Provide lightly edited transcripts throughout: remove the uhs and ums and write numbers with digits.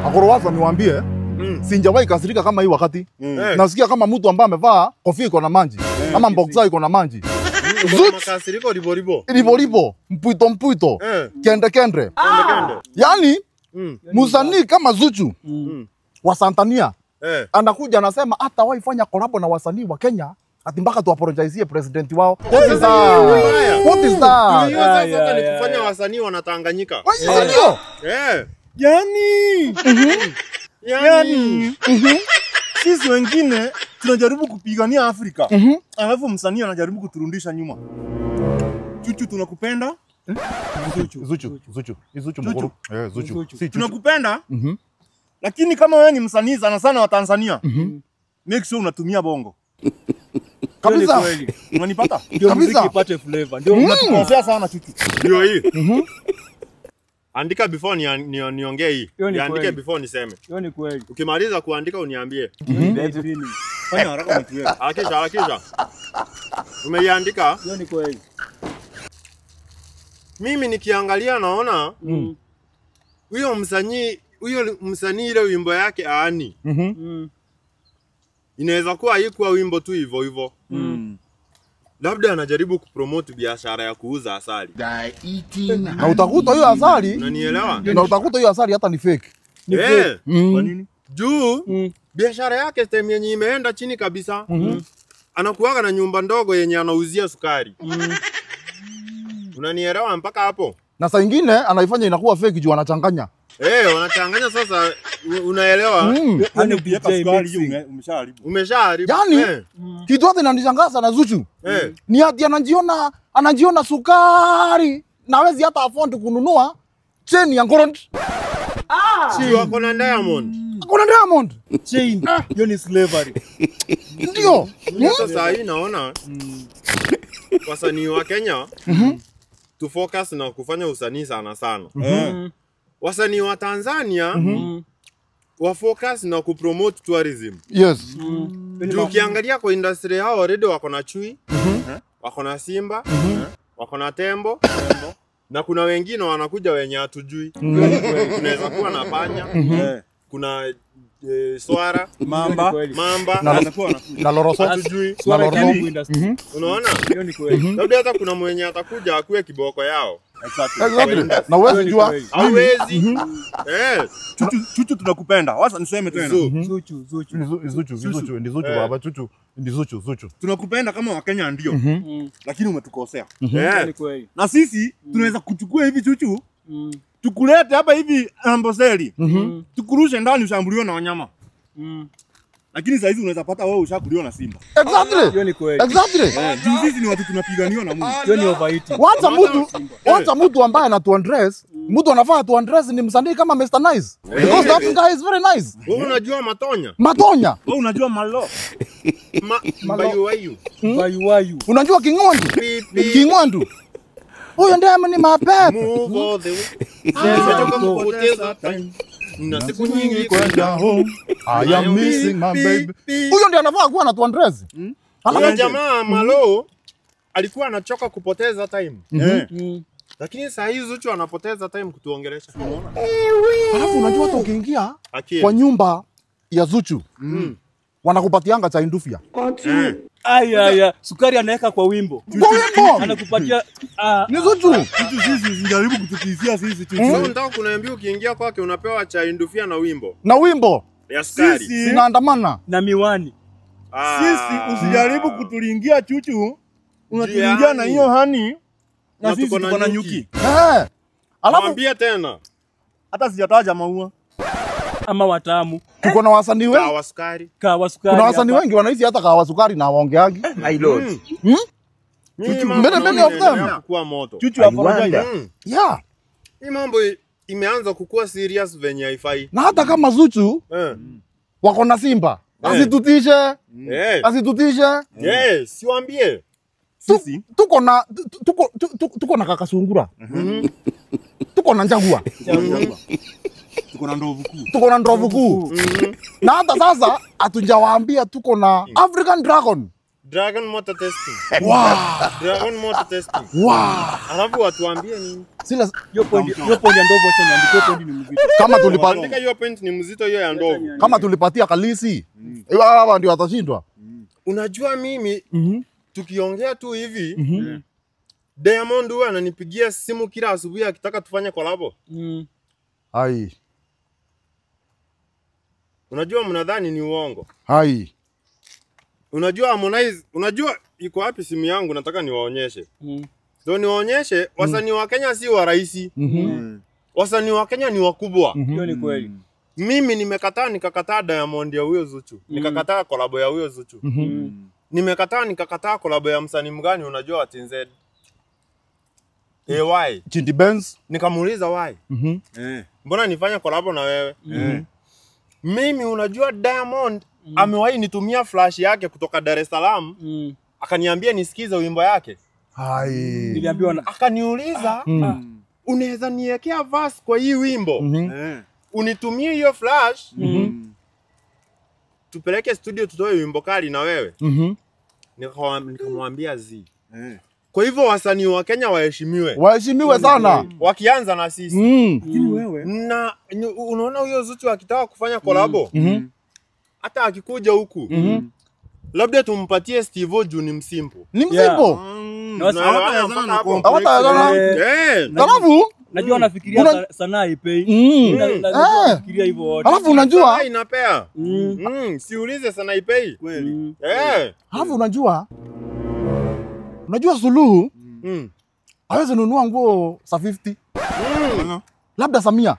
Akorowaza niwaambie, sijawahi kasirika kama hii wakati. Nasikia kama mtu ambaye amevaa kofia iko na manji, ama boxer iko na manji. Makasiriko ribo. Ribo, mpwito, kende. Yani, msanii kama Zuchu wa Tanzania anakuja anasema hata waifanya collab na wasanii wa Kenya ati mpaka tu apologize president wao. What is that? Sasa ni kufanya wasanii wanatanganyika. Ndio. Yani sisi wengine tunajaribu kupigania Afrika. Alafu msanii anajaribu kuturudisha nyuma. Chuchu tunakupenda. Zuchu mkuru. Zuchu. Tunakupenda. Lakini kama wewe ni msanii sana wa Tanzania, make sure unatumia bongo. Kabisa. Unanipata? Ndio muziki ipate flavor. Ndio unatukosea sana Chuchu. Ndio hii. Andika before niongee hii. Andike before niseme. Hiyo ni kweli. Ukimaliza kuandika uniambie. Fanya haraka mtuwe. Hakisha. Umeiandika? Hiyo ni kweli. Mimi nikiangalia naona huyo msanii ile wimbo yake aani. Inaweza kuwa haikuwa wimbo tu hivyo. Labda anajaribu kupromote biashara ya kuuza asali. Na utakuta hiyo asali, unanielewa? Na utakuta hiyo asali hata ni fake. Kwa nini? Juu biashara yake stem yenye imeenda chini kabisa. Anakuaga na nyumba ndogo yenye anauzia sukari. Unanielewa mpaka hapo? Na saa nyingine anaifanya inakuwa fake juu anachanganya. Wanachanganya sasa, unaelewa? Hani ukiweka sukari hiyo Umeshaharibu. Yani, kitu hata inanishangaza na Zuchu. Ni ati anajiona sukari na hawezi hata afford kununua cheni ya gold. Si wako na Diamond. Kuna Diamond. Chain. Hiyo ni slavery. Ndio. Sasa hii naona wasanii wa Kenya tu focus na kufanya usanii sana. Wasanii wa Tanzania wa focus na kupromote tourism. Yes. Ukiangalia kwa industry hao already wako na chui, wako na simba, wako na tembo, na kuna wengine wanakuja wenye hatujui. Tunaweza kuwa na panya, kuna swara, mamba na loroso hatujui. Unaona? Hiyo ni kweli. Labda hata kuna mwenye atakuja akue kiboko yao. Exactly. Na wewe jua hawezi. Chuchu tunakupenda. Wacha niseme tena. Zuchu baba, Zuchu. Tunakupenda kama Wakenya ndio. Lakini umetukosea. Ni kweli. Na sisi tunaweza kuchukua hivi Chuchu. Tukulete hapa hivi Amboseli. Tukurushe ndani ushambuliwe na wanyama. Lakini sasa hizi unaweza pata wewe ushakuliwa na simba. Exactly. Hiyo ni kweli. Exactly. Juu sisi ni watu tunapiganiwa na Mungu. Hiyo ni overeating. Wacha mtu ambaye anatuundress, mtu anafaa tuundress ni msanii kama Mr. Nice. Because that guy is very nice. Wewe unajua Matonya? Wewe unajua Malo? Bayuwayu. Unajua King'wandu? Huyo ndiye ni mapepe. Move all the way. Nimetoka kupoteza time. Na siku nyingi kwenda home. I am missing my baby. Huyo ndiye anafaa kuwa anatuundress. Alafu jamaa Malo alikuwa anachoka kupoteza time. Lakini sasa hizi Zuchu anapoteza time kutuongelesha. Alafu unajua hata ukiingia kwa nyumba ya Zuchu, wanakupatianga cha indufia. Aya, sukari anaweka kwa wimbo. Anakupatia ni Zuchu. Chuchu sisi zinajaribu kutukizia sisi Chuchu. Sasa unataka kuniambia ukiingia kwake unapewa cha indufia na wimbo. Na wimbo Ya sukari. Sinaandamana na miwani. Sisi usijaribu kutulingia Chuchu. Unatulingia na hiyo hani. Na sisi tuko na nyuki. Alafu mwambie tena. Hata sijataja maua. Ama watamu. Tuko na wasanii wengi. Kawa sukari. Kuna wasanii wengi wanaishi hata kawa sukari na waongeagi. My lord. Chuchu many of them. Kukua moto. Chuchu apologize. Yeah. Hii mambo imeanza kukua serious venye haifai. Na hata kama Zuchu wako na simba. Asitutishe. Siwaambie. Sisi tuko na kakasungura. Tuko na njagua. Tuko na ndovu kuu. Na hata sasa hatujawaambia tuko na African dragon. Dragon motor testing. Wow. Dragon motor testing. Wow. Alafu watuambie nini? Sila Hiyo point ya ndogo acha niandike point ni mzito. Andika hiyo point ni mzito hiyo ya ndogo. Kama tulipatia Kalisi. Hawa ndio watashindwa. Unajua mimi tukiongea tu hivi Diamond huwa ananipigia simu kila asubuhi akitaka tufanye collabo. Hai. Unajua mnadhani ni uongo. Hai. Unajua Harmonize, unajua iko wapi simu yangu nataka niwaonyeshe. Ndio niwaonyeshe wasanii wa Kenya si wa rais. Wasanii wa Kenya ni wakubwa. Hiyo ni kweli. Mimi nikakataa Diamond ya huyo Zuchu. Nikakataa collabo ya huyo Zuchu. Nikakataa collabo ya msanii mgani unajua wa TNZ. Why? Chindi Benz. Nikamuuliza why? Mbona nifanye collabo na wewe? Mimi unajua Diamond amewahi nitumia flash yake kutoka Dar es Salaam. Akaniambia nisikize wimbo yake. Hai. Niliambiwa na Akaniuliza unaweza niwekea verse kwa hii wimbo? Unitumie hiyo flash. Tupeleke studio tutoe wimbo kali na wewe. Nikamwambia zi. Kwa hivyo wasanii wa Kenya waheshimiwe. Waheshimiwe sana. Wakianza na sisi. Lakini wewe Na unaona huyo Zuchu akitaka kufanya collabo. Hata akikuja huku. Labda tumpatie Steve juu ni msimpo. Ni msimpo. Alafu najua nafikiria sanaa ipei. Nafikiria hivyo wote. Alafu unajua inapea. Siulize sanaa ipei. kweli. alafu unajua Suluhu hawezi nunua nguo za 50. Labda Samia.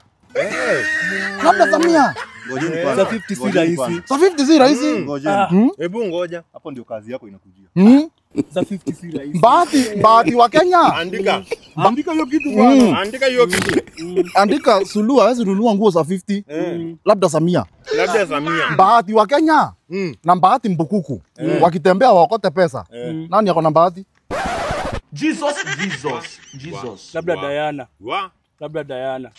Labda Samia. Ngojeni Za 50 si rahisi. Za 50 si rahisi. Ngojeni. Hebu ngoja. Hapo ndio kazi yako inakujia. Za 50 si rahisi. Bahati wa Kenya. Andika hiyo kitu bwana. Andika hiyo kitu. Andika Suluhu hawezi nunua nguo za 50. Labda Samia. Labda Samia. Bahati wa Kenya na Bahati Mbukuku wakitembea waokote pesa. Nani yako na Bahati? Jesus. Labda Diana. Wa? Labda Diana.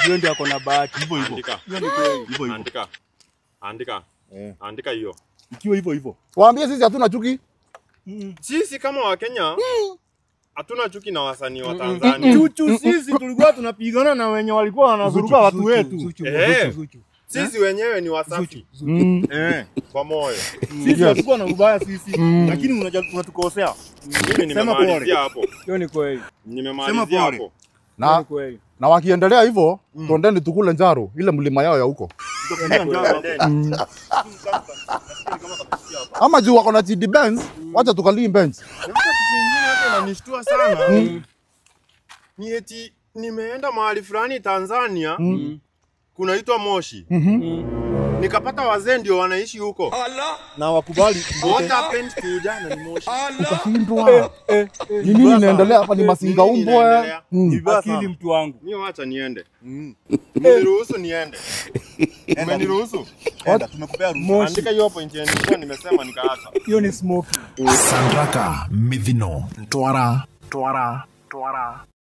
Hiyo ndio ako na bahati. Hivyo hivyo. Andika. Hiyo ni kweli. Hivyo hivyo. Andika. Andika hiyo. Ikiwa hivyo hivyo. Waambie sisi hatuna chuki. Sisi kama wa Kenya hatuna chuki na wasanii wa Tanzania. Chuchu sisi tulikuwa tunapigana na wenye walikuwa wanazuruga watu wetu. Sisi wenyewe ni wasafi. Kwa moyo. Sisi hatukuwa na ubaya sisi, lakini unatukosea. Mimi nimemalizia hapo. Hiyo ni kweli. Nimemalizia hapo. Na wakiendelea hivyo, twendeni tukule njaro ile mlima yao ya huko. Ama juu wako na Chindi Benz, wacha tukalii bench. Kitu kingine hata inanishtua sana. Ni eti nimeenda mahali fulani Tanzania, kunaitwa Moshi. Nikapata wazee ndio wanaishi huko. Na wakubali. What happened to ujana ni Moshi? Ukashindwa. Ni nini inaendelea hapa? Ni masinga umbo. Akili mtu wangu. Mimi wacha niende. Niruhusu niende. Umeniruhusu? Enda tumekupea ruhusa. Andika hiyo point yenyewe nimesema nikaacha. Hiyo ni smoke. Sandraka Mithino. Twara.